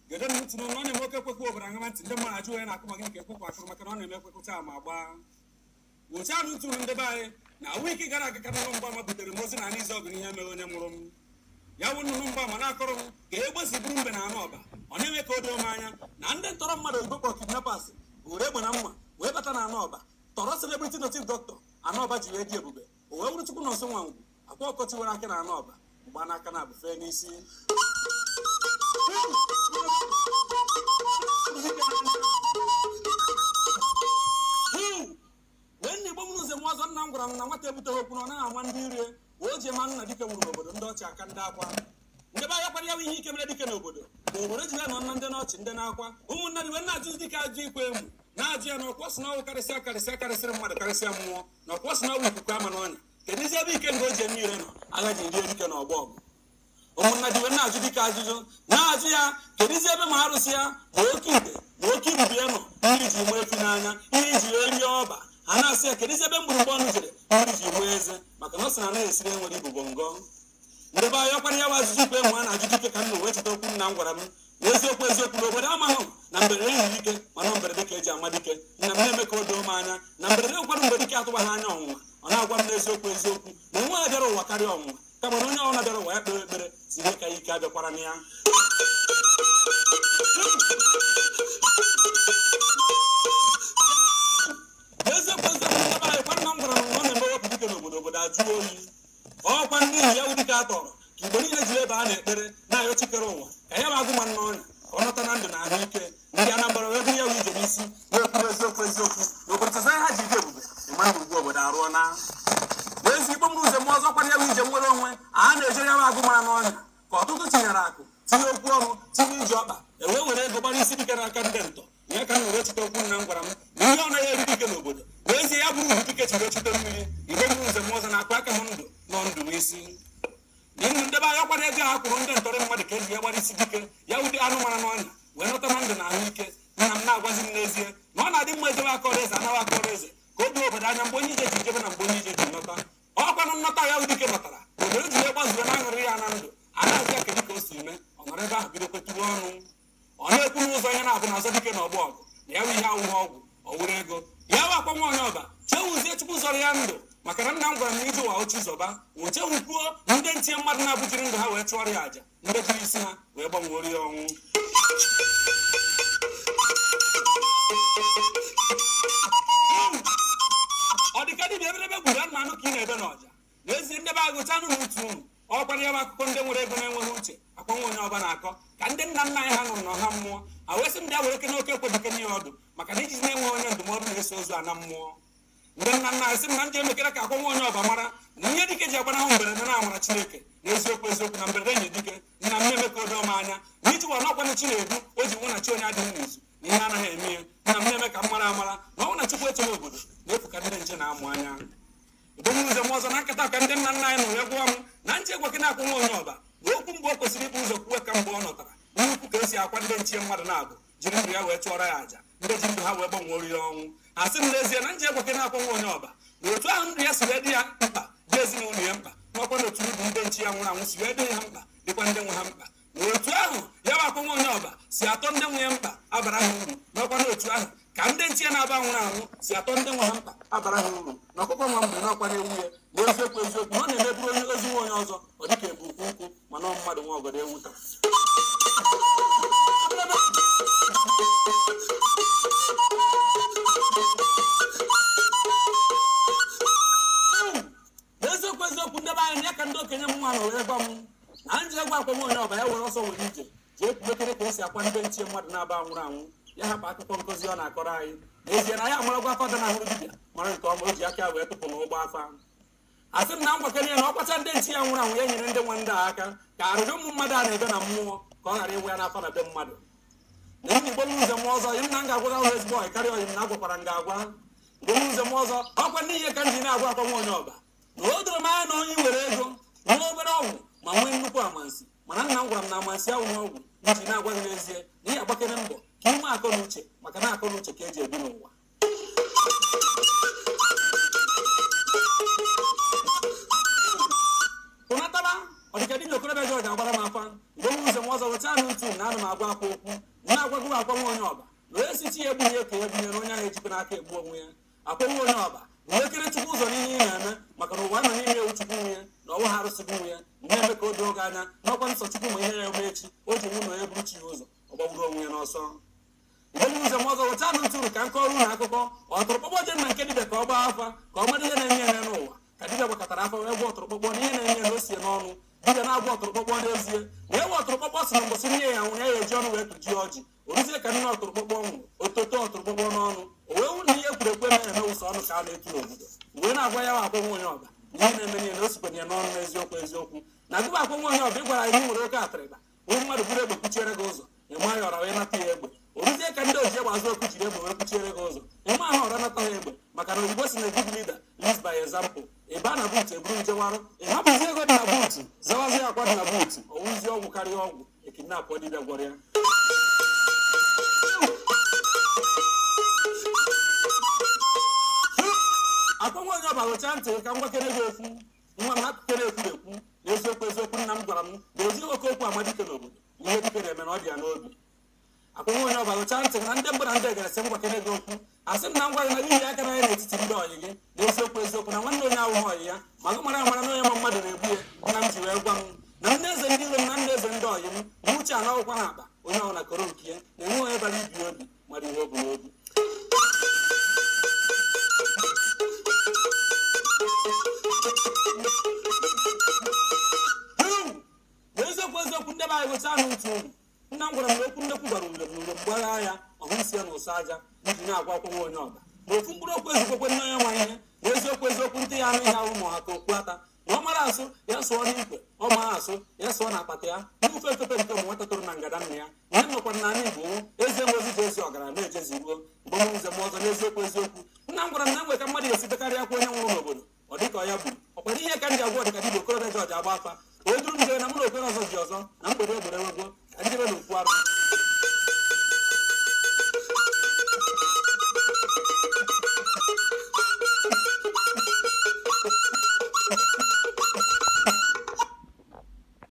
Gedo n'utu no ne moke kwekwu obara ngama ntinde ma aju ya na akuma gị nke kwekwu akụrụ maka na ọ na-eme kwekwu ma gba. Wocha n'utu ndị bae na wiki gara aga kana mgba ma butere mozi na n'izu ọgụ ihe mere onye mụrụ m. Ya wụ nnụnụ mgba ma na-akọrọ m ka egbe si bụrụ mbe na anụ ọba. Ọ na-eme ka o doo m anya na ndị ntọrọ mmadụ ogbokọ kidnappers were egbe na mma wee bata na anụ ọba. Tọrọ celebrity native doctor anụ ọba ji wee dị ebube. O wee wụrụ chukwu nọsọ nwa ngwu akwa ọkọchị were aka na anụ ọba mgba n'aka na abụfe n'isi. When the woman was a Muslim number and what they would open on a 1 billion, Ojeman and Dika Wood and Dutch Akandaqua. Never happened he came ready to Nobodo. The original on the notch in the Naqua, who not just the Kaji. Nadia no was no Carisaka, the Sakarism, the Carisiamo, no was no with Kamanon. The Nizabi can go genuine, I like Indian or Bob. Omuna diwena judikajijo Nadia kedizebe maharusia Woki bieno Iriji mwefu nanya Iriji eli oba Anasia kedizebe mburubonu jire Iriji mweze Makanosa na esire mwedi bubongo Ndeba yokwani ya wazijupe mwana ajudike kanu wechi toku na ngwaramu Wezoku loboda amaho na mbere yike Mano mbere deke eji amadike Na mneme kodo manya Na mbere kwa mbedike atuwa hanya onwa Ona agwa mnezoku Na mwa ajaro wakari onwa kama onye ọ na-abịara wee kpere ekpere si ka ike abịakwara na ya eziokwu ndebe anyị kwa nna m gwara m na ọ na-eme wepụ dike n'obodo ajụ oyi ọkwa ndị ihi ya wudike atọrọ ka igbo niile jiri ebe a na-ekpere na-ayọ chikere ụwa ka ya magụ ma n'ọnya ka ọ nọta na ndụ na ahụike ndị Anambra wee bụ ya wu ije n'isi wee kwuru eziokwu n'obodo tazara ha ji ide ebube ịma ugwu obodo arụọ na ezigbo mrụ ụzọ ọzọ kwanye bụ ije nwere onwe a na-ejere ya agụmara n'ọnya ka ọtụtụ tinyere akụ tinye okwu ọrụ tinye iji ọkpa were ego gbara isi dike n'aka ndị ntọ ya ka m were chite okwu nna m gwara m na ihe ọ naghị eri dike n'obodo n'ezie ya bụrụ uru dike chiri ochite mmiri igbe mrụ ụzọ ọzọ na-akpa aka m ndụ nọ ndụ n'isi n'ihu ndebe anya kwara ego ha kwụrụ ndị ntọrọ mmadụ ka eji ya gbara isi dike ya ụdị anụ mara n'ọnya wee nọta na ndụ na ahụike nna m na-agwazi m n'ezie na ọ na-adị mma ejebe aka ọrụ eze anaghị aka ọrụ eze ka o duo obodo anya mgbe onye ije ji jebe na mgbe onye ije ji nọta ọkwanụ nnọta ya dike nọtara obodo ji gbazuo na aṅụrị ya na ndụ a na-azị ya kedu ka o si mee ọ nọrọ ebe ahụ bido kwetuwe ọnụ ọ na-ekwu n'ụzọ ihe na-abụ na azọ dike na ọgbọ ọgụ na ya bụ ihe awụghị ọgwụ ọ wụrụ ego ya bụ akwa nwa onye ọba chewuzie chukwu zọrọ ya ndụ maka na nna m gwara m iji ụwa ochi zọba nwechewukwuo ndị ntinye mmadụ na-abụjiri ndụ ha wee chụọrọ ya àjà ndị jiri isi ha wee gbanwere ya ọnwụ ọ dịka dibịa eberebe gburu anụmanụ ka ị na-ebe n'ọja n'ezie ndebe agụcha anụ n'utu unu ọkwara ya bụ akụkọ ndị nwere ego na-enweghị uche akwa nwa onye ọba na-akọ ka ndị nna nna anyị ha nụrụ n'ọha mmụọ a wesị ndị a were ke n'oke ekwe dike n'ihe ọdụ maka na iji na-enweghị onye ndụmọdụ na-eso ozu ana mmụọ ndị nna nna anyị sị m na ndị emekere ka akwa nwa onye ọba mara na ihe dike ji agbanahụ mberede na amara Chineke na eziokwu na mberede enyi dike nna m na-eme ka o doo m anya na iji wa n'ọkwanụ Chinedu o ji nwụ na chi onye adịghị n'izu na ihe anaghị eme ya nna m na-eme ka m mara amara na ọnwụ na Chukwu echebe obodo na-efu ka ndị nche na-amụ anya ebonye ụzọ m ọzọ na nkata ka ndị nna nna anyị nụrụ ya gwa m na ntị egwe gị na-akwụ nwa onye ọba na okwu mgbe o kwesịrị ịbụ ụzọ kwuwe ka mgbe ọ nọtara nnukwu ka esi akwa ndị nchie mmadụ na-abụ jiri ndụ ya wee chụọrọ ya àjà ndị ji ndụ ha wee gbanwere ya ọnwụ a sị m n'ezie na ntị egwe gị na-akwụ nwa onye ọba na otu ahụ ndụ ya si wee dị ya mkpa dị ezinụlọ ya mkpa n'ọkwa na otu ndụ ndị nchi ya nwụrụ anwụ si wee dị ha mkpa dịkwa ndị nwe ha mkpa na otu ahụ ya bụ akwụ nwa onye ọba si atọ ndị nwe ya mkpa abara ha uru n'ọkwa na otu ahụ ka ndị nchi ya na-aba nwụrụ anwụ si atọ ndị nwe ha mkpa abara ha uru na ọkụkọ nwa mgbe n'ọkwa na ewu ya na eziokwu na ọ na-emeburu onye ozi nwa onye ọzọ ọ dịka ebu ukwu mana ọ mmadụ nwa ọgọdọ ewu taa eziokwu ndebe anyị ya ka ndị okenye m nwa nọ wee gwa m na nji egwu akwa nwa onye ọba ya were ọsọ were ije ji ekwubekere ka esi akwa ndị nchie mmadụ na-aba nwụrụ anwụ ya hapụ akụkọ nkụzi ọ na-akọrọ anyị n'ezie na ya amaragwa afa dị na ahụrụ dibịa mara nke ọma o ji aka wee tụpụ n'ụgbọ afa asị m na ngwakere ya na ọkwacha ndị nchi ya nwụrụ anwụ ya nyere ndị nwe ndị a aka ka arụrụ ụmụ mmadụ a na-ebe na mmụọ ka ọ ghara ịwụ ya n'afa na be mmadụ na enyi igbo ụzọ m ọzọ m na m ga-agwara ahụ ezigbo ọyị karịa oyi m na agwakwara m ga-agwa mgbe ụzọ m ọzọ ọkwa ndị ihe ka m ji na-agwa akwa nwa onye ọba na o doro m anya na onye were ego nwee obere ọgwụ ma nwee nnukwu amansi mana nna m gwara m na amansi ahụ n'ọgwụ m ji na-agwa gị n'ezie na ihe agbakere mbọ ka inwe akọ na uche maka na akọ na uche ka eji ebi n'ụwa ọ dịka dibịa okorobịa George agbara m afa mgbe m ụzọ m ọzọ weta anụ ntu na ana m agwa akwa okwu na-agwago m akwa nwa onye ọba wee si chi ya egbu ya ka ya bunye na onye ahụ ejikwa n'aka egbu onwe ya akwa nwa onye ọba bụ ekere chukwu ụzọ n'ihe ị na-eme maka na ụwa nọ n'ime ewu chukwu nwunye na ọnwa ha arụsịgị nwunye na-eme ka o doo gị anya n'ọkwa nsọ chukwu ma ihe ya eme echi o ji nwunye onye bụrụ chi ya ụzọ ọ gbagburu onwe ya n'ọsọ mgbe m ụzọ m ọzọ weta anụ ntụrụ ka nke ọrụ na akụkọ ọtụrụkpọkpọ je na nke dibịa ka ọ gbaa afa ka ọ mara ihe na-enye eme n'ụwa ka dibịa gbakọtara afa wee gwa ọtụrụkpọkpọ na ihe na-enye na o sie n'ọnụ dibịa na-agwa ọtụrụkpọkpọ n'ezie wee gwa ọtụrụkpọkpọ si na mbọsị nne ya nwụrụ ya eji ọnụ wee tụjie ọjị oruzie ka nne ọtụrụkpọkpọ nwụrụ ototo ọtụrụkpọkpọ n'ọnụ o wee wụ na ihe kwuru ekwe na-eme ụsọ ọnụ ka a na-etu n'obodo wee na-agwa ya akwa nwa onye ọba na ihe na-eme niile na o sikwenye ya n'ọnụ n'eziokwu eziokwu na gụba akwa nwa onye ọba ị gwara anyị nwere oke atịrịba onye mmadụ buru egbe kpuchiere gị ụzọ ịma ya ọra wee nata ya egbe oruzie ka ndị oji egbe azụ okwu jiri egbe wee kpuchiere gị ụzọ ịma ahụ ọra nata ha egbe maka na oyibo si na good leader leads by example ịba na buutu eburu njewarụ ịhapụzi ego dị na buutu zawazi akwa dị na buutu ọwụzie ọgwụ karịa ọgwụ ekidnapụ dibịa gwara ya akwa nwa onye ọba gụcha ntị ka m gwakere gị okwu nwa m hapụkere ekwurekwu na eziokwu eziokwu nna m gwara m na ezi oke okwu amadike n'obodo ihe dike na-eme na ọ dị ya n'obi akwa nwa onye ọba gụcha ntị na ndị mbụ na ndị egeresị m gwakere gị okwu asị m na m gwara na n'ihi aka na ya n'etiti ndị ọyị gị na eziokwu eziokwu na nwanne onye ahụhụ ọyị ya ma gụ mara amara na onye ma mmadụ na-egbu ya nna m ji wee gwa m na ndị eze ndị ilo m na ndị eze ndị ọyị m na uche ana ọgwụkwa ha akpa onye ọhụrụ na koro nke ya na-enwe onye bara ibi obi mara ihe o bu n'obi n'eziokwu eziokwu ndị be anyị gụcha anụ ntụ unu nna m gwara m na okwu nnekwu gwara ure m ure mgbagha ya ọhụ isi ya na ụsọ aja iji na-agwa akwa nwa onye ọba ma ofu mkpụrụ okwu ezikwekwe nne onye nwa ihe na eziokwu eziokwu ndị ya anụ ihe ahụ ma ha ka okwu ata ma ọ mara asụ ya sụọ n'ikwe ọ ma asụ ya sụọ na akpata ya n'ufe efefe nke ụmụ nwata toro na ngada nna ya ihe nọkwara n'ala Igbo eze nwe ozi ezi ọgara na-ejezi ruo mgbe m nze m ọzọ n'eziokwu eziokwu nna m gwara m na enwe ka mmadụ ga-esitekarị akwa onye nwụrụ n'obodo ọ dịka ọ ya gburu ọkwara ihe ka m ji agwa ọdịka dibịa okorobịa George agba afa o duru m jere na mụ na okwe ọzọ ji ọzọ na mgbede egbere wego ka njebe na okwu arụ